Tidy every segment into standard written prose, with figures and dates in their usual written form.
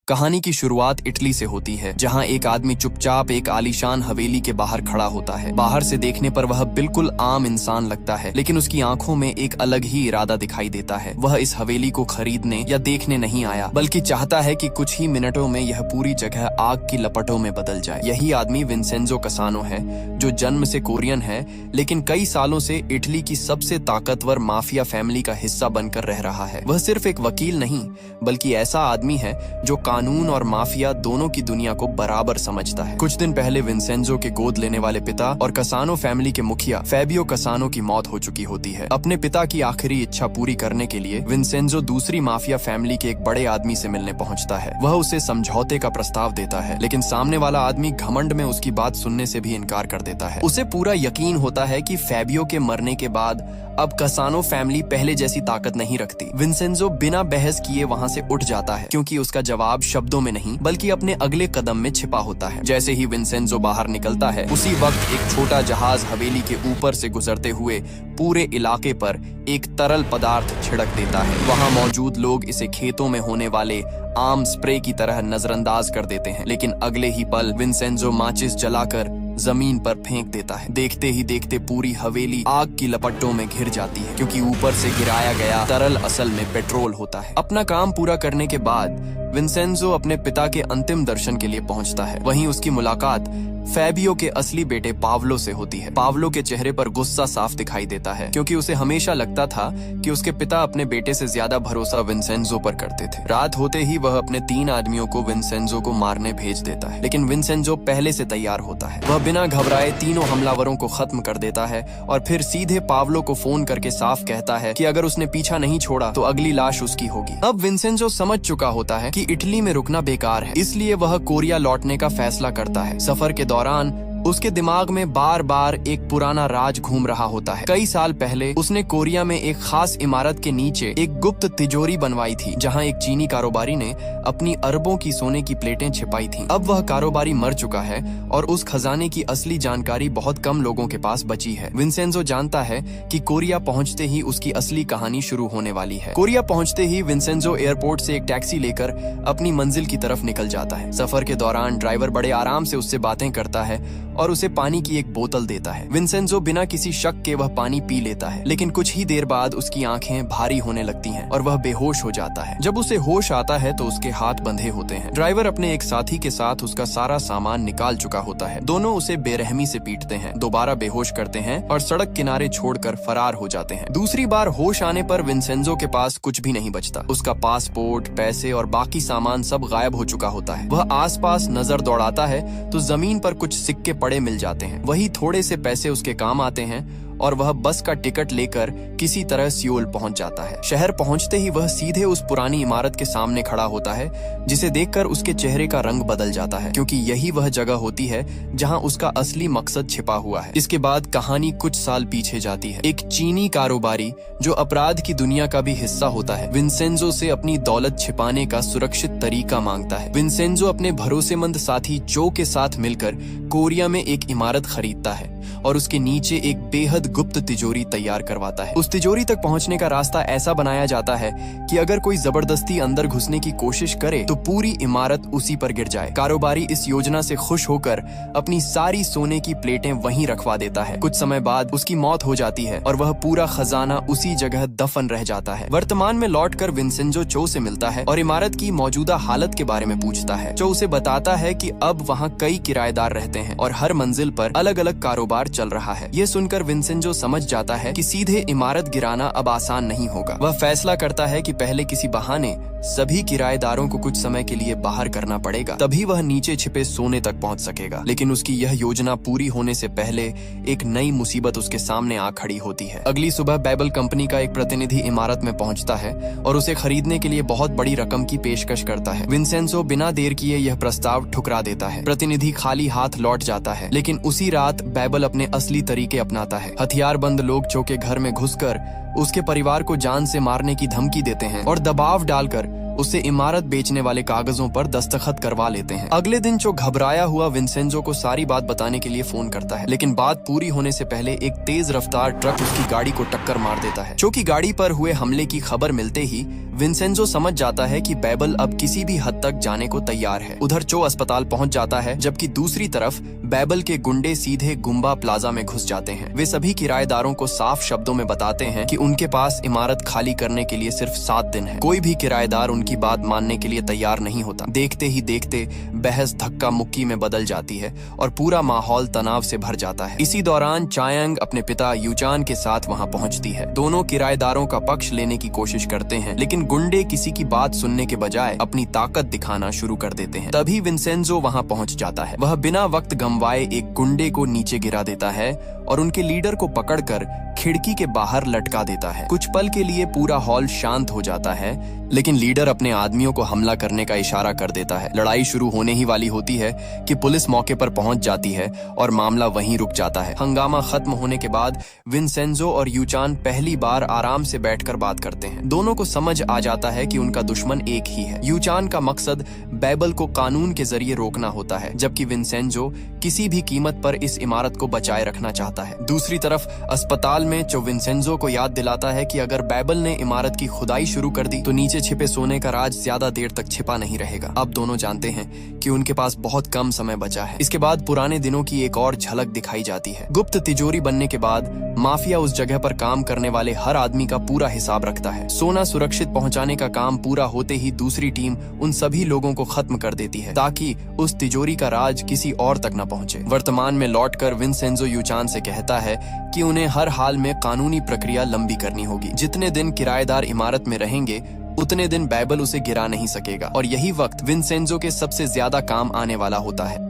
कहानी की शुरुआत इटली से होती है, जहां एक आदमी चुपचाप एक आलीशान हवेली के बाहर खड़ा होता है। बाहर से देखने पर वह बिल्कुल आम इंसान लगता है, लेकिन उसकी आंखों में एक अलग ही इरादा दिखाई देता है। वह इस हवेली को खरीदने या देखने नहीं आया, बल्कि चाहता है कि कुछ ही मिनटों में यह पूरी जगह आग की लपटों में बदल जाए। यही आदमी विंसेंजो कसानो है, जो जन्म से कोरियन है, लेकिन कई सालों से इटली की सबसे ताकतवर माफिया फैमिली का हिस्सा बनकर रह रहा है। वह सिर्फ एक वकील नहीं, बल्कि ऐसा आदमी है जो कानून और माफिया दोनों की दुनिया को बराबर समझता है। कुछ दिन पहले विंसेंजो के गोद लेने वाले पिता और कसानो फैमिली के मुखिया फैबियो कसानो की मौत हो चुकी होती है। अपने पिता की आखिरी इच्छा पूरी करने के लिए विंसेंजो दूसरी माफिया फैमिली के एक बड़े आदमी से मिलने पहुंचता है। वह उसे समझौते का प्रस्ताव देता है, लेकिन सामने वाला आदमी घमंड में उसकी बात सुनने से भी इनकार कर देता है। उसे पूरा यकीन होता है कि फैबियो के मरने के बाद अब कसानो फैमिली पहले जैसी ताकत नहीं रखती। विंसेंजो बिना बहस किए वहां से उठ जाता है, क्योंकि उसका जवाब शब्दों में नहीं बल्कि अपने अगले कदम में छिपा होता है। जैसे ही विंसेंजो बाहर निकलता है, उसी वक्त एक छोटा जहाज हवेली के ऊपर से गुजरते हुए पूरे इलाके पर एक तरल पदार्थ छिड़क देता है। वहां मौजूद लोग इसे खेतों में होने वाले आम स्प्रे की तरह नजरअंदाज कर देते हैं, लेकिन अगले ही पल विंसेंजो माचिस जलाकर जमीन पर फेंक देता है। देखते ही देखते पूरी हवेली आग की लपटों में घिर जाती है, क्योंकि ऊपर से गिराया गया तरल असल में पेट्रोल होता है। अपना काम पूरा करने के बाद विंसेंजो अपने पिता के अंतिम दर्शन के लिए पहुंचता है। वहीं उसकी मुलाकात फैबियो के असली बेटे पावलो से होती है। पावलो के चेहरे पर गुस्सा साफ दिखाई देता है, क्योंकि उसे हमेशा लगता था कि उसके पिता अपने बेटे से ज्यादा भरोसा विंसेंजो पर करते थे। रात होते ही वह अपने 3 आदमियों को विंसेंजो को मारने भेज देता है, लेकिन विंसेंजो पहले से तैयार होता है। वह बिना घबराए तीनों हमलावरों को खत्म कर देता है और फिर सीधे पावलो को फोन करके साफ कहता है कि अगर उसने पीछा नहीं छोड़ा तो अगली लाश उसकी होगी। अब विंसेंजो समझ चुका होता है कि इटली में रुकना बेकार है, इसलिए वह कोरिया लौटने का फैसला करता है। सफर के दौरान उसके दिमाग में बार बार एक पुराना राज घूम रहा होता है। कई साल पहले उसने कोरिया में एक खास इमारत के नीचे एक गुप्त तिजोरी बनवाई थी, जहां एक चीनी कारोबारी ने अपनी अरबों की सोने की प्लेटें छिपाई थीं। अब वह कारोबारी मर चुका है और उस खजाने की असली जानकारी बहुत कम लोगों के पास बची है। विंसेंजो जानता है कि कोरिया पहुंचते ही उसकी असली कहानी शुरू होने वाली है। कोरिया पहुंचते ही विंसेंजो एयरपोर्ट से एक टैक्सी लेकर अपनी मंजिल की तरफ निकल जाता है। सफर के दौरान ड्राइवर बड़े आराम से उससे बातें करता है और उसे पानी की एक बोतल देता है। विंसेंजो बिना किसी शक के वह पानी पी लेता है, लेकिन कुछ ही देर बाद उसकी आंखें भारी होने लगती हैं और वह बेहोश हो जाता है। जब उसे होश आता है तो उसके हाथ बंधे होते हैं। ड्राइवर अपने एक साथी के साथ उसका सारा सामान निकाल चुका होता है। दोनों उसे बेरहमी से पीटते हैं, दोबारा बेहोश करते हैं और सड़क किनारे छोड़कर फरार हो जाते हैं। दूसरी बार होश आने पर विंसेंजो के पास कुछ भी नहीं बचता। उसका पासपोर्ट, पैसे और बाकी सामान सब गायब हो चुका होता है। वह आसपास नजर दौड़ाता है तो जमीन पर कुछ सिक्के पड़े मिल जाते हैं। वही थोड़े से पैसे उसके काम आते हैं और वह बस का टिकट लेकर किसी तरह सियोल पहुंच जाता है। शहर पहुंचते ही वह सीधे उस पुरानी इमारत के सामने खड़ा होता है, जिसे देखकर उसके चेहरे का रंग बदल जाता है, क्योंकि यही वह जगह होती है जहां उसका असली मकसद छिपा हुआ है। इसके बाद कहानी कुछ साल पीछे जाती है। एक चीनी कारोबारी जो अपराध की दुनिया का भी हिस्सा होता है, विंसेंजो से अपनी दौलत छिपाने का सुरक्षित तरीका मांगता है। विंसेंजो अपने भरोसेमंद साथी जो के साथ मिलकर कोरिया में एक इमारत खरीदता है और उसके नीचे एक बेहद गुप्त तिजोरी तैयार करवाता है। उस तिजोरी तक पहुंचने का रास्ता ऐसा बनाया जाता है कि अगर कोई जबरदस्ती अंदर घुसने की कोशिश करे तो पूरी इमारत उसी पर गिर जाए। कारोबारी इस योजना से खुश होकर अपनी सारी सोने की प्लेटें वहीं रखवा देता है। कुछ समय बाद उसकी मौत हो जाती है और वह पूरा खजाना उसी जगह दफन रह जाता है। वर्तमान में लौटकर विंसेंजो चो से मिलता है और इमारत की मौजूदा हालत के बारे में पूछता है। चो उसे बताता है कि अब वहाँ कई किराएदार रहते हैं और हर मंजिल पर अलग अलग कारोबार चल रहा है। ये सुनकर विंसेंजो समझ जाता है कि सीधे इमारत गिराना अब आसान नहीं होगा। वह फैसला करता है कि पहले किसी बहाने सभी किराएदारों को कुछ समय के लिए बाहर करना पड़ेगा, तभी वह नीचे छिपे सोने तक पहुंच सकेगा। लेकिन उसकी यह योजना पूरी होने से पहले एक नई मुसीबत उसके सामने आ खड़ी होती है। अगली सुबह बैबल कंपनी का एक प्रतिनिधि इमारत में पहुंचता है और उसे खरीदने के लिए बहुत बड़ी रकम की पेशकश करता है। विंसेंजो बिना देर किए यह प्रस्ताव ठुकरा देता है। प्रतिनिधि खाली हाथ लौट जाता है, लेकिन उसी रात बैबल अपने असली तरीके अपनाता है। हथियारबंद लोग चो के घर में घुसकर उसके परिवार को जान से मारने की धमकी देते हैं और दबाव डालकर उससे इमारत बेचने वाले कागजों पर दस्तखत करवा लेते हैं। अगले दिन जो घबराया हुआ विंसेंजो को सारी बात बताने के लिए फोन करता है, लेकिन बात पूरी होने से पहले एक तेज रफ्तार ट्रक उसकी गाड़ी को टक्कर मार देता है। चूंकि गाड़ी पर हुए हमले की खबर मिलते ही विंसेंजो समझ जाता है कि बैबल अब किसी भी हद तक जाने को तैयार है। उधर चो अस्पताल पहुंच जाता है, जबकि दूसरी तरफ बैबल के गुंडे सीधे गुम्बा प्लाजा में घुस जाते हैं। वे सभी किराएदारों को साफ शब्दों में बताते हैं कि उनके पास इमारत खाली करने के लिए सिर्फ 7 दिन है। कोई भी किराएदार उनकी बात मानने के लिए तैयार नहीं होता। देखते ही देखते बहस धक्का मुक्की में बदल जाती है और पूरा माहौल तनाव से भर जाता है। इसी दौरान चायांग अपने पिता यूचान के साथ वहां पहुंचती है। दोनों किराएदारों का पक्ष लेने की कोशिश करते हैं, लेकिन गुंडे किसी की बात सुनने के बजाय अपनी ताकत दिखाना शुरू कर देते हैं। तभी विंसेंजो वहां पहुंच जाता है। वह बिना वक्त गंवाए एक गुंडे को नीचे गिरा देता है और उनके लीडर को पकड़कर खिड़की के बाहर लटका देता है। कुछ पल के लिए पूरा हॉल शांत हो जाता है, लेकिन लीडर अपने आदमियों को हमला करने का इशारा कर देता है। लड़ाई शुरू होने ही वाली होती है कि पुलिस मौके पर पहुंच जाती है और मामला वहीं रुक जाता है। हंगामा खत्म होने के बाद विंसेंजो और यूचान पहली बार आराम से बैठकर बात करते हैं। दोनों को समझ आ जाता है कि उनका दुश्मन एक ही है। यूचान का मकसद बैबल को कानून के जरिए रोकना होता है, जबकि विंसेंजो किसी भी कीमत पर इस इमारत को बचाए रखना चाहता है। दूसरी तरफ अस्पताल में जो विंसेंजो को याद दिलाता है कि अगर बैबल ने इमारत की खुदाई शुरू कर दी तो नीचे छिपे सोने का राज ज्यादा देर तक छिपा नहीं रहेगा। अब दोनों जानते हैं कि उनके पास बहुत कम समय बचा है। इसके बाद पुराने दिनों की एक और झलक दिखाई जाती है। गुप्त तिजोरी बनने के बाद माफिया उस जगह पर काम करने वाले हर आदमी का पूरा हिसाब रखता है। सोना सुरक्षित पहुंचाने का काम पूरा होते ही दूसरी टीम उन सभी लोगों को खत्म कर देती है, ताकि उस तिजोरी का राज किसी और तक न पहुंचे। वर्तमान में लौटकर विंसेंजो यूचान से कहता है कि उन्हें हर हाल में कानूनी प्रक्रिया लंबी करनी होगी। जितने दिन किराएदार इमारत में रहेंगे उतने दिन बैबल उसे गिरा नहीं सकेगा, और यही वक्त विंसेंजो के सबसे ज्यादा काम आने वाला होता है।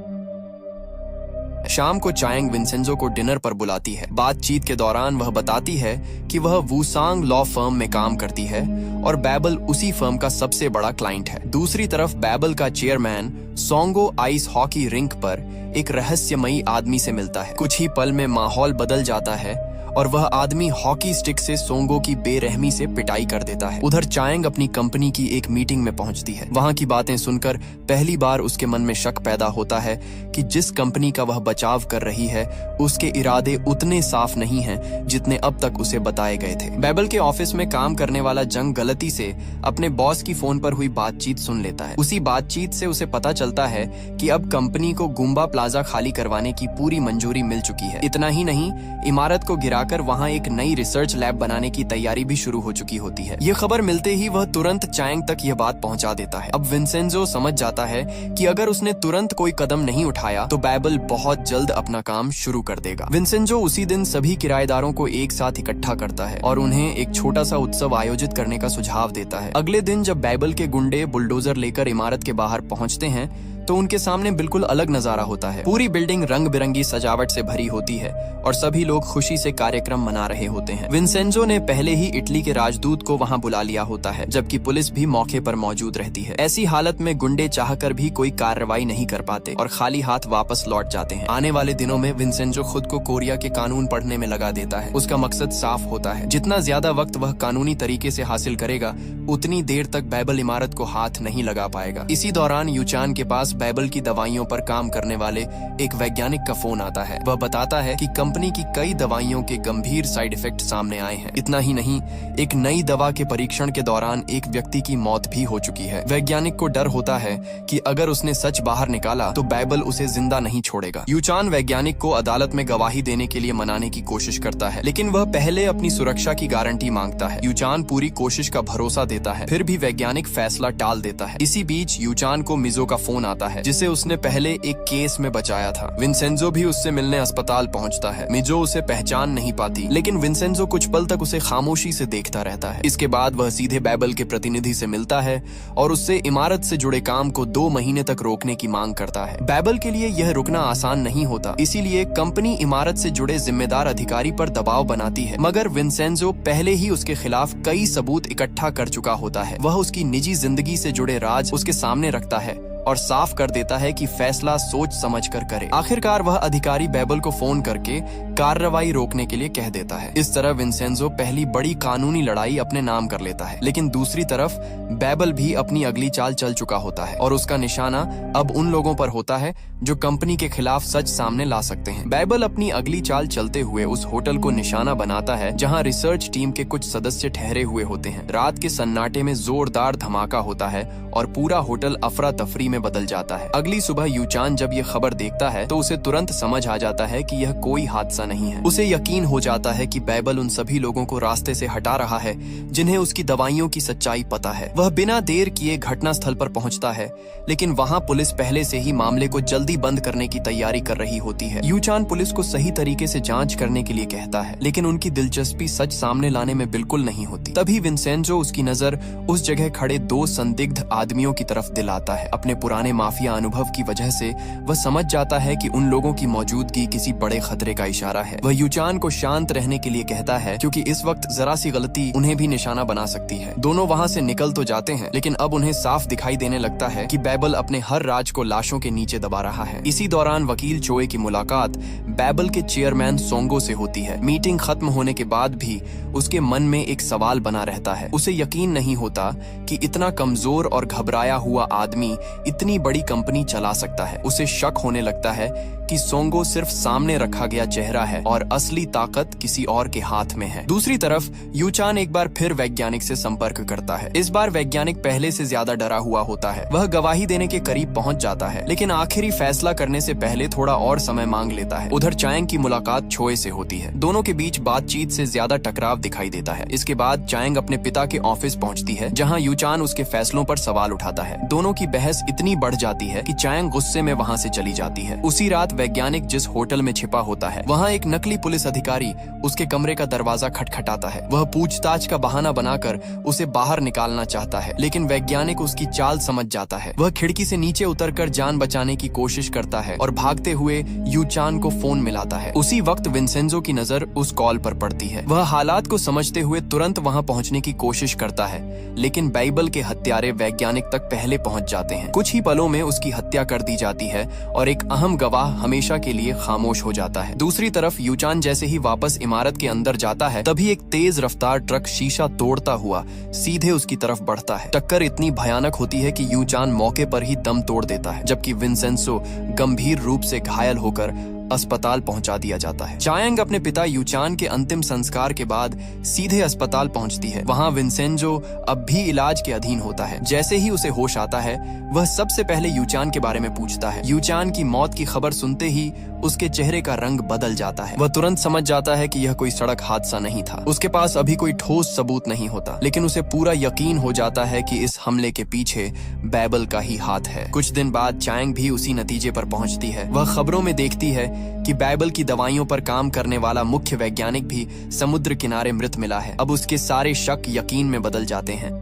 शाम को चायांग विंसेंजो को डिनर पर बुलाती है। बातचीत के दौरान वह बताती है कि वह वूसांग लॉ फर्म में काम करती है और बैबल उसी फर्म का सबसे बड़ा क्लाइंट है। दूसरी तरफ बैबल का चेयरमैन सोंगो आइस हॉकी रिंक पर एक रहस्यमयी आदमी से मिलता है। कुछ ही पल में माहौल बदल जाता है और वह आदमी हॉकी स्टिक से सोंगो की बेरहमी से पिटाई कर देता है। उधर चायांग अपनी कंपनी की एक मीटिंग में पहुंचती है। वहां की बातें सुनकर पहली बार उसके मन में शक पैदा होता है कि जिस कंपनी का वह बचाव कर रही है उसके इरादे उतने साफ नहीं हैं जितने अब तक उसे बताए गए थे। बैबल के ऑफिस में काम करने वाला जंग गलती से अपने बॉस की फोन पर हुई बातचीत सुन लेता है। उसी बातचीत से उसे पता चलता है कि अब कंपनी को गुम्बा प्लाजा खाली करवाने की पूरी मंजूरी मिल चुकी है। इतना ही नहीं, इमारत को गिराकर वहां एक नई रिसर्च लैब बनाने की तैयारी भी शुरू हो चुकी होती है। ये खबर मिलते ही वह तुरंत चायांग तक यह बात पहुंचा देता है। अब विंसेंजो समझ जाता है कि अगर उसने तुरंत कोई कदम नहीं उठाया तो बैबल बहुत जल्द अपना काम शुरू कर देगा। विंसेंजो उसी दिन सभी किराएदारों को एक साथ इकट्ठा करता है और उन्हें एक छोटा सा उत्सव आयोजित करने का सुझाव देता है। अगले दिन जब बैबल के गुंडे बुलडोजर लेकर इमारत के बाहर पहुंचते हैं तो उनके सामने बिल्कुल अलग नजारा होता है। पूरी बिल्डिंग रंग बिरंगी सजावट से भरी होती है और सभी लोग खुशी से कार्यक्रम मना रहे होते हैं। विंसेंजो ने पहले ही इटली के राजदूत को वहां बुला लिया होता है, जबकि पुलिस भी मौके पर मौजूद रहती है। ऐसी हालत में गुंडे चाहकर भी कोई कार्रवाई नहीं कर पाते और खाली हाथ वापस लौट जाते हैं। आने वाले दिनों में विंसेंजो खुद को कोरिया के कानून पढ़ने में लगा देता है। उसका मकसद साफ होता है, जितना ज्यादा वक्त वह कानूनी तरीके से हासिल करेगा उतनी देर तक बैबल इमारत को हाथ नहीं लगा पाएगा। इसी दौरान यूचान के पास बैबल की दवाइयों पर काम करने वाले एक वैज्ञानिक का फोन आता है। वह बताता है कि कंपनी की कई दवाइयों के गंभीर साइड इफेक्ट सामने आए हैं। इतना ही नहीं, एक नई दवा के परीक्षण के दौरान एक व्यक्ति की मौत भी हो चुकी है। वैज्ञानिक को डर होता है कि अगर उसने सच बाहर निकाला तो बैबल उसे जिंदा नहीं छोड़ेगा। यूचान वैज्ञानिक को अदालत में गवाही देने के लिए मनाने की कोशिश करता है, लेकिन वह पहले अपनी सुरक्षा की गारंटी मांगता है। यूचान पूरी कोशिश का भरोसा देता है, फिर भी वैज्ञानिक फैसला टाल देता है। इसी बीच यूचान को मिजो का फोन आता है, जिसे उसने पहले एक केस में बचाया था। विंसेंजो भी उससे मिलने अस्पताल पहुंचता है। मिजो उसे पहचान नहीं पाती, लेकिन विंसेंजो कुछ पल तक उसे खामोशी से देखता रहता है। इसके बाद वह सीधे बैबल के प्रतिनिधि से मिलता है और उससे इमारत से जुड़े काम को 2 महीने तक रोकने की मांग करता है। बैबल के लिए यह रुकना आसान नहीं होता, इसीलिए कंपनी इमारत से जुड़े जिम्मेदार अधिकारी पर दबाव बनाती है, मगर विंसेंजो पहले ही उसके खिलाफ कई सबूत इकट्ठा कर चुका होता है। वह उसकी निजी जिंदगी से जुड़े राज उसके सामने रखता है और साफ कर देता है कि फैसला सोच समझ कर करे। आखिरकार वह अधिकारी बैबल को फोन करके कार्रवाई रोकने के लिए कह देता है। इस तरह विंसेंजो पहली बड़ी कानूनी लड़ाई अपने नाम कर लेता है। लेकिन दूसरी तरफ बैबल भी अपनी अगली चाल चल चुका होता है और उसका निशाना अब उन लोगों पर होता है जो कंपनी के खिलाफ सच सामने ला सकते हैं। बैबल अपनी अगली चाल चलते हुए उस होटल को निशाना बनाता है जहां रिसर्च टीम के कुछ सदस्य ठहरे हुए होते हैं। रात के सन्नाटे में जोरदार धमाका होता है और पूरा होटल अफरा तफरी में बदल जाता है। अगली सुबह यूचान जब ये खबर देखता है तो उसे तुरंत समझ आ जाता है कि यह कोई हादसा नहीं है। उसे यकीन हो जाता है कि बैबल उन सभी लोगों को रास्ते से हटा रहा है जिन्हें उसकी दवाइयों की सच्चाई पता है। वह बिना देर किए घटनास्थल पर पहुंचता है, लेकिन वहां पुलिस पहले से ही मामले को जल्दी बंद करने की तैयारी कर रही होती है। यूचान पुलिस को सही तरीके से जांच करने के लिए कहता है, लेकिन उनकी दिलचस्पी सच सामने लाने में बिल्कुल नहीं होती। तभी विंसेंजो उसकी नजर उस जगह खड़े दो संदिग्ध आदमियों की तरफ दिलाता है। अपने पुराने माफिया अनुभव की वजह से वह समझ जाता है कि उन लोगों की मौजूदगी किसी बड़े खतरे का इशारा है। वह यूचान को शांत रहने के लिए कहता है, क्योंकि इस वक्त जरा सी गलती उन्हें भी निशाना बना सकती है। दोनों वहां से निकल तो जाते हैं, लेकिन अब उन्हें साफ दिखाई देने लगता है कि बैबल अपने हर राज को लाशों के नीचे दबा रहा है। इसी दौरान वकील चोए की मुलाकात बैबल के चेयरमैन सोंगो से होती है। मीटिंग खत्म होने के बाद भी उसके मन में एक सवाल बना रहता है। उसे यकीन नहीं होता कि इतना कमजोर और घबराया हुआ आदमी इतनी बड़ी कंपनी चला सकता है। उसे शक होने लगता है कि सोंगो सिर्फ सामने रखा गया चेहरा है और असली ताकत किसी और के हाथ में है। दूसरी तरफ यूचान एक बार फिर वैज्ञानिक से संपर्क करता है। इस बार वैज्ञानिक पहले से ज्यादा डरा हुआ होता है। वह गवाही देने के करीब पहुंच जाता है, लेकिन आखिरी फैसला करने से पहले थोड़ा और समय मांग लेता है। उधर चायंग की मुलाकात छोए से होती है। दोनों के बीच बातचीत से ज्यादा टकराव दिखाई देता है। इसके बाद चायंग अपने पिता के ऑफिस पहुंचती है, जहां यूचान उसके फैसलों पर सवाल उठाता है। दोनों की बहस इतनी बढ़ जाती है कि चायंग गुस्से में वहां से चली जाती है। उसी रात वैज्ञानिक जिस होटल में छिपा होता है, वहां एक नकली पुलिस अधिकारी उसके कमरे का दरवाजा खटखटाता है। वह पूछताछ का बहाना बनाकर उसे बाहर निकालना चाहता है, लेकिन वैज्ञानिक उसकी चाल समझ जाता है। वह खिड़की से नीचे उतरकर जान बचाने की कोशिश करता है और भागते हुए यूचान को फोन मिलाता है। उसी वक्त विंसेंजो की नजर उस कॉल पर पड़ती है। वह हालात को समझते हुए तुरंत वहां पहुंचने की कोशिश करता है, लेकिन बैबल के हत्यारे वैज्ञानिक तक पहले पहुंच जाते हैं। कुछ ही पलों में उसकी हत्या कर दी जाती है और एक अहम गवाह हमेशा के लिए खामोश हो जाता है। दूसरी तरफ यूचान जैसे ही वापस इमारत के अंदर जाता है, तभी एक तेज रफ्तार ट्रक शीशा तोड़ता हुआ सीधे उसकी तरफ बढ़ता है। टक्कर इतनी भयानक होती है कि यूचान मौके पर ही दम तोड़ देता है, जबकि विंसेंजो गंभीर रूप से घायल होकर अस्पताल पहुंचा दिया जाता है। चायंग अपने पिता यूचान के अंतिम संस्कार के बाद सीधे अस्पताल पहुंचती है। वहां विंसेंजो अब भी इलाज के अधीन होता है। जैसे ही उसे होश आता है, वह सबसे पहले यूचान के बारे में पूछता है। यूचान की मौत की खबर सुनते ही उसके चेहरे का रंग बदल जाता है। वह तुरंत समझ जाता है कि यह कोई सड़क हादसा नहीं था। उसके पास अभी कोई ठोस सबूत नहीं होता, लेकिन उसे पूरा यकीन हो जाता है कि इस हमले के पीछे बैबल का ही हाथ है। कुछ दिन बाद चायंग भी उसी नतीजे पर पहुंचती है। वह खबरों में देखती है कि बैबल की दवाइयों पर काम करने वाला मुख्य वैज्ञानिक भी समुद्र किनारे मृत मिला है। अब उसके सारे शक यकीन में बदल जाते हैं।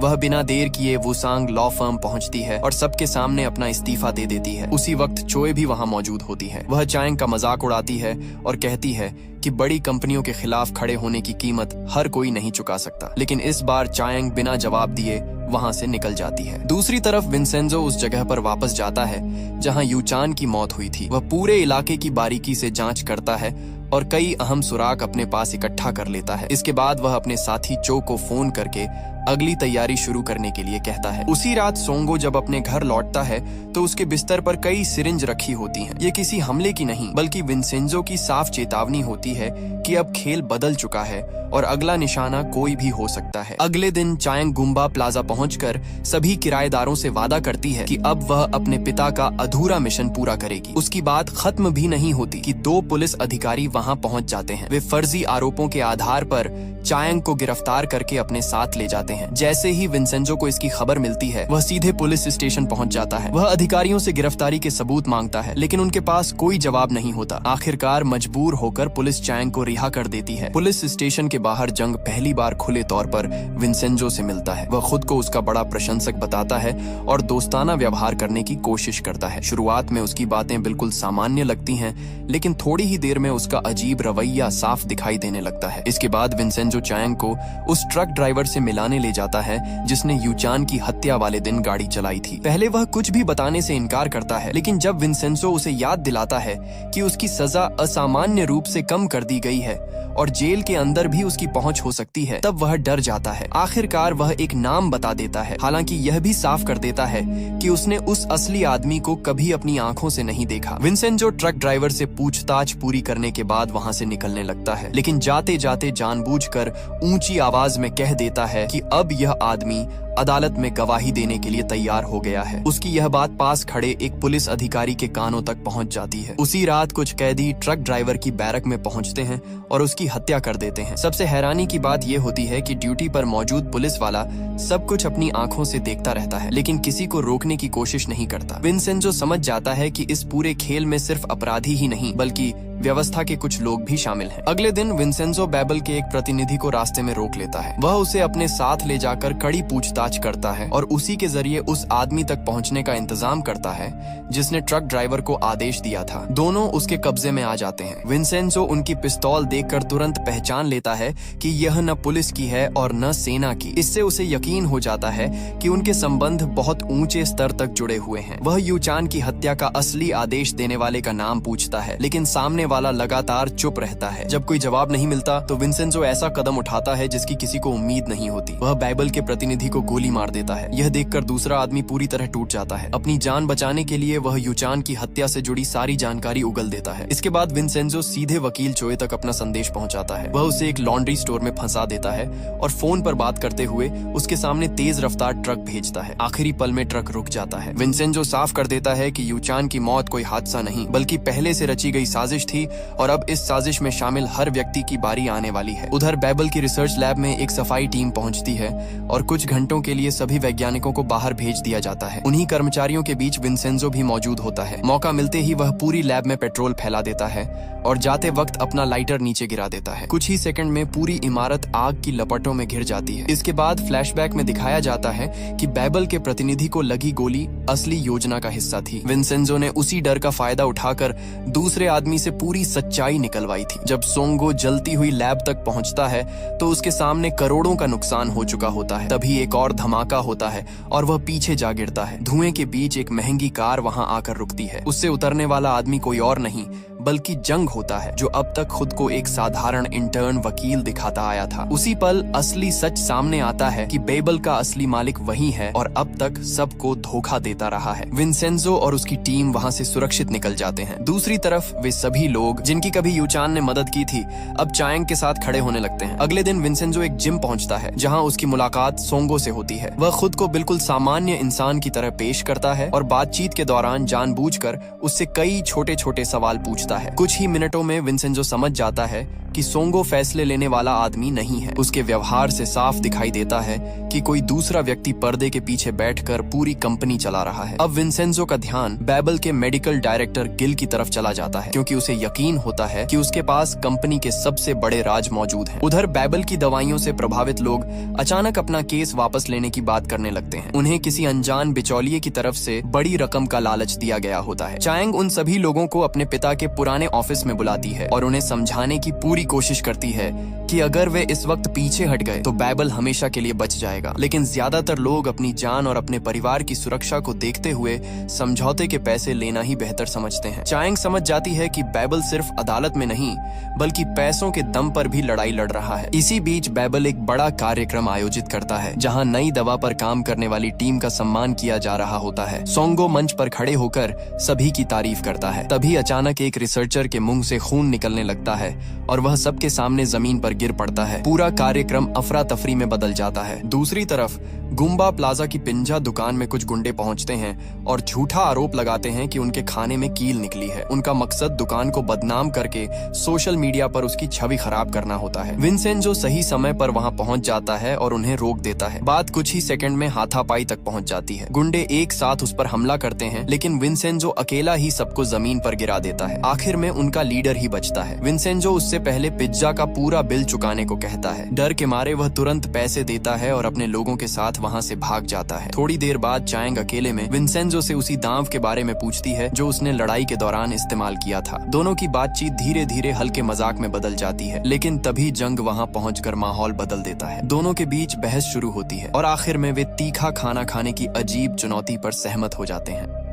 वह बिना देर किए वुसांग लॉ फर्म पहुंचती है और सबके सामने अपना इस्तीफा दे देती है। उसी वक्त चोए भी वहां मौजूद होती है। वह चायंग का मजाक उड़ाती है और कहती है कि बड़ी कंपनियों के खिलाफ खड़े होने की कीमत हर कोई नहीं चुका सकता। लेकिन इस बार चायंग बिना जवाब दिए वहां से निकल जाती है। दूसरी तरफ विंसेंजो उस जगह पर वापस जाता है जहां यूचान की मौत हुई थी। वह पूरे इलाके की बारीकी से जांच करता है और कई अहम सुराग अपने पास इकट्ठा कर लेता है। इसके बाद वह अपने साथी चो को फोन करके अगली तैयारी शुरू करने के लिए कहता है। उसी रात सोंगो जब अपने घर लौटता है तो उसके बिस्तर पर कई सिरिंज रखी होती हैं। ये किसी हमले की नहीं, बल्कि विंसेंजो की साफ चेतावनी होती है कि अब खेल बदल चुका है और अगला निशाना कोई भी हो सकता है। अगले दिन चायंग गुम्बा प्लाजा पहुंचकर सभी किराएदारों से वादा करती है कि अब वह अपने पिता का अधूरा मिशन पूरा करेगी। उसकी बात खत्म भी नहीं होती कि दो पुलिस अधिकारी वहां पहुंच जाते हैं। वे फर्जी आरोपों के आधार पर चायंग को गिरफ्तार करके अपने साथ ले जाते हैं। जैसे ही विंसेंजो को इसकी खबर मिलती है, वह सीधे पुलिस स्टेशन पहुंच जाता है। वह अधिकारियों से गिरफ्तारी के सबूत मांगता है, लेकिन उनके पास कोई जवाब नहीं होता। आखिरकार मजबूर होकर पुलिस चायंग को रिहा कर देती है। पुलिस स्टेशन के बाहर जंग पहली बार खुले तौर पर विंसेंजो से मिलता है। वह खुद को उसका बड़ा प्रशंसक बताता है और दोस्ताना व्यवहार करने की कोशिश करता है। शुरुआत में उसकी बातें बिल्कुल सामान्य लगती हैं, लेकिन थोड़ी ही देर में उसका अजीब रवैया साफ दिखाई देने लगता है। इसके बाद विंसेंजो चायंग को उस ट्रक ड्राइवर से मिलाने ले ले जाता है जिसने यूचान की हत्या वाले दिन गाड़ी चलाई थी। पहले वह कुछ भी बताने से इनकार करता है, लेकिन जब विंसेंजो उसे याद दिलाता है कि उसकी सजा असामान्य रूप से कम कर दी गई है और जेल के अंदर भी उसकी पहुंच हो सकती है, तब वह डर जाता है। आखिरकार वह एक नाम बता देता है, हालांकि यह भी साफ कर देता है कि उसने उस असली आदमी को कभी अपनी आंखों से नहीं देखा। विंसेंजो ट्रक ड्राइवर से पूछताछ पूरी करने के बाद वहां से निकलने लगता है, लेकिन जाते जाते जानबूझकर ऊंची आवाज में कह देता है कि अब यह आदमी अदालत में गवाही देने के लिए तैयार हो गया है। उसकी यह बात पास खड़े एक पुलिस अधिकारी के कानों तक पहुंच जाती है। उसी रात कुछ कैदी ट्रक ड्राइवर की बैरक में पहुंचते हैं और उसकी हत्या कर देते हैं। सबसे हैरानी की बात यह होती है कि ड्यूटी पर मौजूद पुलिस वाला सब कुछ अपनी आंखों से देखता रहता है, लेकिन किसी को रोकने की कोशिश नहीं करता। विंसेंजो समझ जाता है कि इस पूरे खेल में सिर्फ अपराधी ही नहीं बल्कि व्यवस्था के कुछ लोग भी शामिल हैं। अगले दिन विंसेंजो बैबल के एक प्रतिनिधि को रास्ते में रोक लेता है। वह उसे अपने साथ ले जाकर कड़ी पूछताछ करता है और उसी के जरिए उस आदमी तक पहुंचने का इंतजाम करता है जिसने ट्रक ड्राइवर को आदेश दिया था। दोनों उसके कब्जे में आ जाते हैं। विंसेंजो उनकी पिस्तौल देखकर तुरंत पहचान लेता है कि यह न पुलिस की है और न सेना की। इससे उसे यकीन हो जाता है कि उनके संबंध बहुत ऊंचे स्तर तक जुड़े हुए हैं। वह यूचान की हत्या का असली आदेश देने वाले का नाम पूछता है, लेकिन सामने वाला लगातार चुप रहता है। जब कोई जवाब नहीं मिलता तो विंसेंजो ऐसा कदम उठाता है जिसकी किसी को उम्मीद नहीं होती। वह बैबल के प्रतिनिधि को गोली मार देता है। यह देखकर दूसरा आदमी पूरी तरह टूट जाता है। अपनी जान बचाने के लिए वह यूचान की हत्या से जुड़ी सारी जानकारी उगल देता है। इसके बाद विंसेंजो सीधे वकील चोए तक अपना संदेश पहुंचाता है। वह उसे एक लॉन्ड्री स्टोर में फंसा देता है और फोन पर बात करते हुए उसके सामने तेज रफ्तार ट्रक भेजता है। आखिरी पल में ट्रक रुक जाता है। विंसेंजो साफ कर देता है कि यूचान की मौत कोई हादसा नहीं बल्कि पहले से रची गई साजिश थी और अब इस साजिश में शामिल हर व्यक्ति की बारी आने वाली है। उधर बैबल की रिसर्च लैब में एक सफाई टीम पहुंचती है और कुछ घंटों के लिए सभी वैज्ञानिकों को बाहर भेज दिया जाता है। उन्हीं कर्मचारियों के बीच विंसेंजो भी मौजूद होता है। मौका मिलते ही वह पूरी लैब में पेट्रोल फैला देता है और जाते वक्त अपना लाइटर नीचे गिरा देता है। कुछ ही सेकंड में पूरी इमारत आग की लपटों में घिर जाती है। इसके बाद फ्लैशबैक में दिखाया जाता है कि बैबल के प्रतिनिधि को लगी गोली असली योजना का हिस्सा थी। विंसेंजो ने उसी डर का फायदा उठाकर दूसरे आदमी से पूरी सच्चाई निकलवाई थी। जब सोंगो जलती हुई लैब तक पहुंचता है तो उसके सामने करोड़ों का नुकसान हो चुका होता है। तभी एक और धमाका होता है और वह पीछे जा गिरता है। धुएं के बीच एक महंगी कार वहां आकर रुकती है। उससे उतरने वाला आदमी कोई और नहीं बल्कि जंग होता है, जो अब तक खुद को एक साधारण इंटर्न वकील दिखाता आया था। उसी पल असली सच सामने आता है कि बैबल का असली मालिक वही है और अब तक सबको धोखा देता रहा है। विंसेंजो और उसकी टीम वहां से सुरक्षित निकल जाते हैं। दूसरी तरफ वे सभी लोग जिनकी कभी यूचान ने मदद की थी अब चायांग के साथ खड़े होने लगते हैं। अगले दिन विंसेंजो एक जिम पहुंचता है जहां उसकी मुलाकात सोंगो से होती है। वह खुद को बिल्कुल सामान्य इंसान की तरह पेश करता है और बातचीत के दौरान जानबूझकर उससे कई छोटे छोटे सवाल पूछता है। कुछ ही मिनटों में विंसेंजो समझ जाता है कि सोंगो फैसले लेने वाला आदमी नहीं है। उसके व्यवहार से साफ दिखाई देता है कि कोई दूसरा व्यक्ति पर्दे के पीछे बैठकर पूरी कंपनी चला रहा है। अब विंसेंजो का ध्यान बैबल के मेडिकल डायरेक्टर गिल की तरफ चला जाता है, क्योंकि उसे यकीन होता है कि उसके पास कंपनी के सबसे बड़े राज मौजूद हैं। उधर बैबल की दवाइयों से प्रभावित लोग अचानक अपना केस वापस लेने की बात करने लगते हैं। उन्हें किसी अनजान बिचौलिए की तरफ से बड़ी रकम का लालच दिया गया होता है। चायांग उन सभी लोगों को अपने पिता के पुराने ऑफिस में बुलाती है और उन्हें समझाने की पूरी कोशिश करती है कि अगर वे इस वक्त पीछे हट गए तो बैबल हमेशा के लिए बच जाएगा। लेकिन ज्यादातर लोग अपनी जान और अपने परिवार की सुरक्षा को देखते हुए समझौते के पैसे लेना ही बेहतर समझते हैं। चायांग समझ जाती है कि बैबल सिर्फ अदालत में नहीं बल्कि पैसों के दम पर भी लड़ाई लड़ रहा है। इसी बीच बैबल एक बड़ा कार्यक्रम आयोजित करता है जहां नई दवा पर काम करने वाली टीम का सम्मान किया जा रहा होता है। सोंगो मंच पर खड़े होकर सभी की तारीफ करता है। तभी अचानक एक रिसर्चर के मुंह से खून निकलने लगता है और वह सबके सामने जमीन पर गिर पड़ता है। पूरा कार्यक्रम अफरा तफरी में बदल जाता है। दूसरी तरफ गुम्बा प्लाजा की पिंजा दुकान में कुछ गुंडे पहुंचते हैं और झूठा आरोप लगाते हैं कि उनके खाने में कील निकली है। उनका मकसद दुकान को बदनाम करके सोशल मीडिया पर उसकी छवि खराब करना होता है। विंसेंजो सही समय पर वहां पहुंच जाता है और उन्हें रोक देता है। बात कुछ ही सेकंड में हाथापाई तक पहुंच जाती है। गुंडे एक साथ उस पर हमला करते हैं, लेकिन विंसेंजो अकेला ही सबको जमीन पर गिरा देता है। आखिर में उनका लीडर ही बचता है। विंसेंजो उससे पहले पिज्जा का पूरा बिल चुकाने को कहता है। डर के मारे वह तुरंत पैसे देता है और अपने लोगों के साथ वहाँ से भाग जाता है। थोड़ी देर बाद चायांग अकेले में विंसेंजो से उसी दांव के बारे में पूछती है जो उसने लड़ाई के दौरान इस्तेमाल किया था। दोनों की बातचीत धीरे धीरे हल्के मजाक में बदल जाती है, लेकिन तभी जंग वहाँ पहुंचकर माहौल बदल देता है। दोनों के बीच बहस शुरू होती है और आखिर में वे तीखा खाना खाने की अजीब चुनौती पर सहमत हो जाते हैं।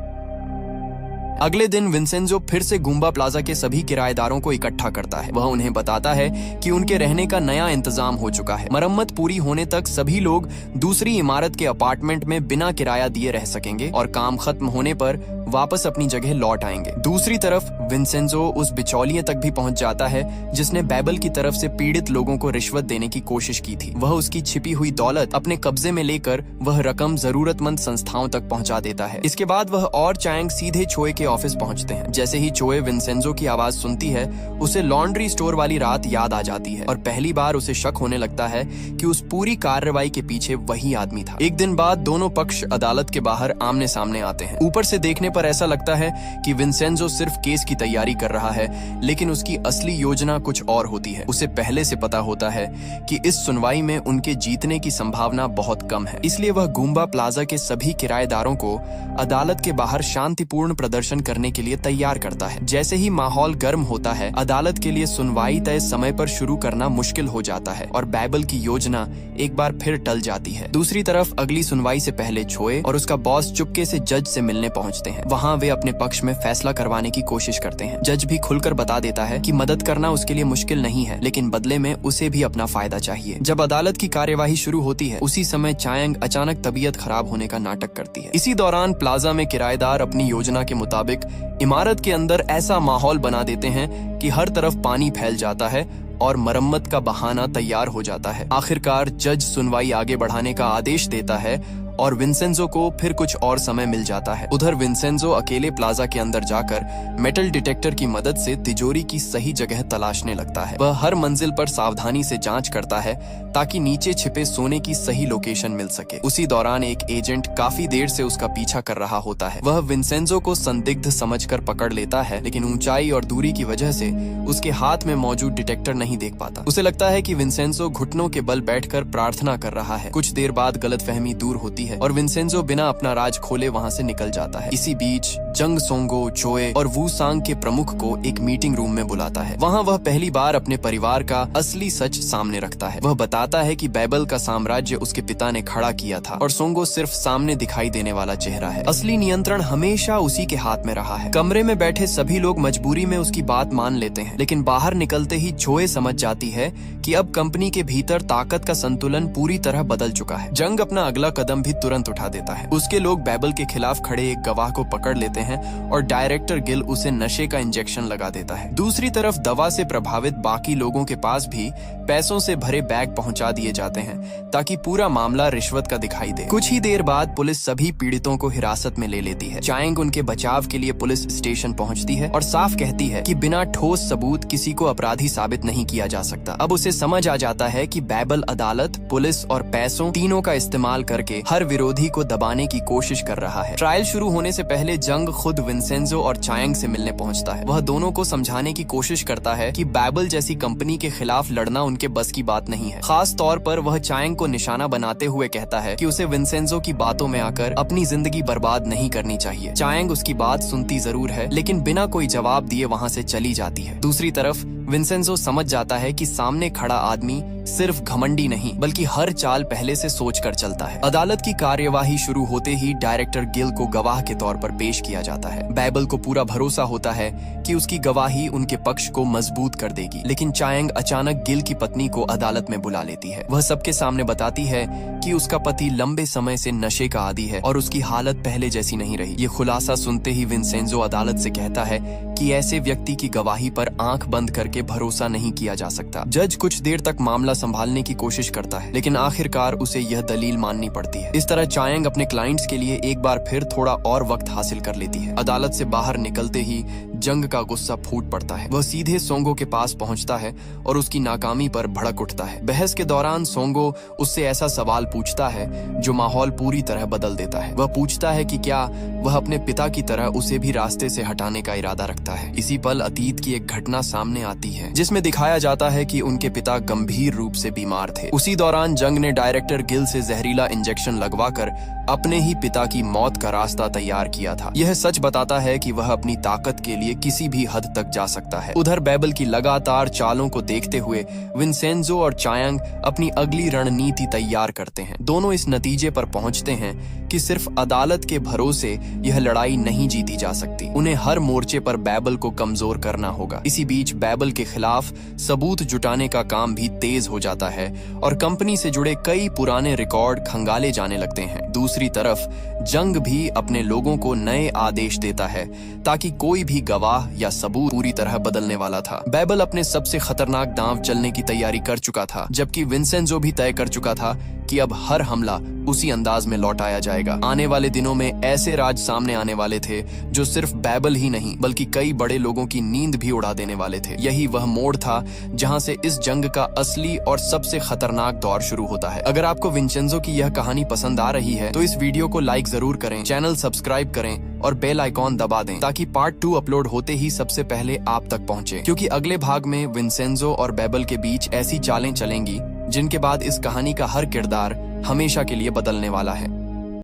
अगले दिन विंसेंजो फिर से गुम्बा प्लाजा के सभी किराएदारों को इकट्ठा करता है। वह उन्हें बताता है कि उनके रहने का नया इंतजाम हो चुका है। मरम्मत पूरी होने तक सभी लोग दूसरी इमारत के अपार्टमेंट में बिना किराया दिए रह सकेंगे और काम खत्म होने पर वापस अपनी जगह लौट आएंगे। दूसरी तरफ विंसेंजो उस बिचौलिए तक भी पहुंच जाता है जिसने बैबल की तरफ से पीड़ित लोगों को रिश्वत देने की कोशिश की थी। वह उसकी छिपी हुई दौलत अपने कब्जे में लेकर वह रकम जरूरतमंद संस्थाओं तक पहुंचा देता है। इसके बाद वह और चायांग सीधे चोए के ऑफिस पहुंचते हैं। जैसे ही चोए विंसेंजो की आवाज सुनती है, उसे लॉन्ड्री स्टोर वाली रात याद आ जाती है और पहली बार उसे शक होने लगता है कि उस पूरी कार्रवाई के पीछे वही आदमी था। एक दिन बाद दोनों पक्ष अदालत के बाहर आमने सामने आते हैं। ऊपर से देखने पर ऐसा लगता है कि विंसेंजो सिर्फ केस की तैयारी कर रहा है, लेकिन उसकी असली योजना कुछ और होती है। उसे पहले से पता होता है कि इस सुनवाई में उनके जीतने की संभावना बहुत कम है, इसलिए वह गुम्बा प्लाजा के सभी किराएदारों को अदालत के बाहर शांतिपूर्ण प्रदर्शन करने के लिए तैयार करता है। जैसे ही माहौल गर्म होता है, अदालत के लिए सुनवाई तय समय पर शुरू करना मुश्किल हो जाता है और बैबल की योजना एक बार फिर टल जाती है। दूसरी तरफ अगली सुनवाई से पहले चोए और उसका बॉस चुपके से जज से मिलने पहुंचते हैं। वहां वे अपने पक्ष में फैसला करवाने की कोशिश करते हैं। जज भी खुलकर बता देता है कि मदद करना उसके लिए मुश्किल नहीं है, लेकिन बदले में उसे भी अपना फायदा चाहिए। जब अदालत की कार्यवाही शुरू होती है, उसी समय चायांग अचानक तबीयत खराब होने का नाटक करती है। इसी दौरान प्लाजा में किराएदार अपनी योजना के मुताबिक इमारत के अंदर ऐसा माहौल बना देते हैं कि हर तरफ पानी फैल जाता है और मरम्मत का बहाना तैयार हो जाता है। आखिरकार जज सुनवाई आगे बढ़ाने का आदेश देता है और विंसेंजो को फिर कुछ और समय मिल जाता है। उधर विंसेंजो अकेले प्लाजा के अंदर जाकर मेटल डिटेक्टर की मदद से तिजोरी की सही जगह तलाशने लगता है। वह हर मंजिल पर सावधानी से जांच करता है ताकि नीचे छिपे सोने की सही लोकेशन मिल सके। उसी दौरान एक एजेंट काफी देर से उसका पीछा कर रहा होता है। वह विंसेंजो को संदिग्ध समझकर पकड़ लेता है, लेकिन ऊंचाई और दूरी की वजह से उसके हाथ में मौजूद डिटेक्टर नहीं देख पाता। उसे लगता है कि विंसेंजो घुटनों के बल बैठकर प्रार्थना कर रहा है। कुछ देर बाद गलतफहमी दूर होती है और विंसेंजो बिना अपना राज खोले वहां से निकल जाता है। इसी बीच जंग सोंगो, चोए और वू सांग के प्रमुख को एक मीटिंग रूम में बुलाता है। वहां वह पहली बार अपने परिवार का असली सच सामने रखता है। वह बताता है कि बैबल का साम्राज्य उसके पिता ने खड़ा किया था और सोंगो सिर्फ सामने दिखाई देने वाला चेहरा है। असली नियंत्रण हमेशा उसी के हाथ में रहा है। कमरे में बैठे सभी लोग मजबूरी में उसकी बात मान लेते हैं, लेकिन बाहर निकलते ही चोए समझ जाती है कि अब कंपनी के भीतर ताकत का संतुलन पूरी तरह बदल चुका है। जंग अपना अगला कदम भी तुरंत उठा देता है। उसके लोग बैबल के खिलाफ खड़े एक गवाह को पकड़ लेते हैं और डायरेक्टर गिल उसे नशे का इंजेक्शन लगा देता है। दूसरी तरफ दवा से प्रभावित बाकी लोगों के पास भी पैसों से भरे बैग पहुंचा दिए जाते हैं ताकि पूरा मामला रिश्वत का दिखाई दे। कुछ ही देर बाद पुलिस सभी पीड़ितों को हिरासत में ले लेती है। चायांग उनके बचाव के लिए पुलिस स्टेशन पहुंचती है और साफ कहती है कि बिना ठोस सबूत किसी को अपराधी साबित नहीं किया जा सकता। अब उसे समझ आ जाता है कि बैबल अदालत, पुलिस और पैसों तीनों का इस्तेमाल करके हर विरोधी को दबाने की कोशिश कर रहा है। ट्रायल शुरू होने से पहले जंग खुद विंसेंजो और चायांग से मिलने पहुंचता है। वह दोनों को समझाने की कोशिश करता है कि बैबल जैसी कंपनी के खिलाफ लड़ना उनके बस की बात नहीं है। खास तौर पर वह चायांग को निशाना बनाते हुए कहता है कि उसे विंसेंजो की बातों में आकर अपनी जिंदगी बर्बाद नहीं करनी चाहिए। चायांग उसकी बात सुनती जरूर है, लेकिन बिना कोई जवाब दिए वहां से चली जाती है। दूसरी तरफ विंसेंजो समझ जाता है कि सामने खड़ा आदमी सिर्फ घमंडी नहीं बल्कि हर चाल पहले से सोच कर चलता है। अदालत की कार्यवाही शुरू होते ही डायरेक्टर गिल को गवाह के तौर पर पेश किया जाता है। बैबल को पूरा भरोसा होता है कि उसकी गवाही उनके पक्ष को मजबूत कर देगी, लेकिन चायांग अचानक गिल की पत्नी को अदालत में बुला लेती है। वह सबके सामने बताती है कि उसका पति लंबे समय से नशे का आदी है और उसकी हालत पहले जैसी नहीं रही। ये खुलासा सुनते ही विंसेंजो अदालत से कहता है कि ऐसे व्यक्ति की गवाही पर आंख बंद करके भरोसा नहीं किया जा सकता। जज कुछ देर तक मामला संभालने की कोशिश करता है, लेकिन आखिरकार उसे यह दलील माननी पड़ती है। इस तरह चायांग अपने क्लाइंट्स के लिए एक बार फिर थोड़ा और वक्त हासिल कर लेती है। अदालत से बाहर निकलते ही जंग का गुस्सा फूट पड़ता है। वह सीधे सोंगो के पास पहुंचता है और उसकी नाकामी पर भड़क उठता है। बहस के दौरान सोंगो उससे ऐसा सवाल पूछता है जो माहौल पूरी तरह बदल देता है। वह पूछता है कि क्या वह अपने पिता की तरह उसे भी रास्ते से हटाने का इरादा रखता लगता है। इसी पल अतीत की एक घटना सामने आती है जिसमें दिखाया जाता है कि उनके पिता गंभीर रूप से बीमार थे। उसी दौरान जंग ने डायरेक्टर गिल से जहरीला इंजेक्शन लगवाकर अपने ही पिता की मौत का रास्ता तैयार किया था। यह सच बताता है कि वह अपनी ताकत के लिए किसी भी हद तक जा सकता है। उधर बैबल की लगातार चालों को देखते हुए विंसेंजो और चायांग अपनी अगली रणनीति तैयार करते हैं। दोनों इस नतीजे पर पहुंचते हैं कि सिर्फ अदालत के भरोसे यह लड़ाई नहीं जीती जा सकती। उन्हें हर मोर्चे पर बैबल को कमजोर करना होगा। इसी बीच बैबल के खिलाफ सबूत जुटाने का काम भी तेज हो जाता है और कंपनी से जुड़े कई पुराने रिकॉर्ड खंगाले जाने लगते हैं। दूसरी तरफ जंग भी अपने लोगों को नए आदेश देता है ताकि कोई भी गवाह या सबूत पूरी तरह बदलने वाला था। बैबल अपने सबसे खतरनाक दांव चलने की तैयारी कर चुका था, जबकि विंसेंजो भी तय कर चुका था कि अब हर हमला उसी अंदाज में लौटाया जाएगा। आने वाले दिनों में ऐसे राज सामने आने वाले थे जो सिर्फ बैबल ही नहीं बल्कि कई बड़े लोगों की नींद भी उड़ा देने वाले थे। यही वह मोड़ था जहां से इस जंग का असली और सबसे खतरनाक दौर शुरू होता है। अगर आपको विंसेंजो की यह कहानी पसंद आ रही है तो इस वीडियो को लाइक जरूर करें, चैनल सब्सक्राइब करें और बेल आइकॉन दबा दें ताकि पार्ट 2 अपलोड होते ही सबसे पहले आप तक पहुंचे, क्योंकि अगले भाग में विंसेंजो और बैबल के बीच ऐसी चालें चलेंगी जिनके बाद इस कहानी का हर किरदार हमेशा के लिए बदलने वाला है।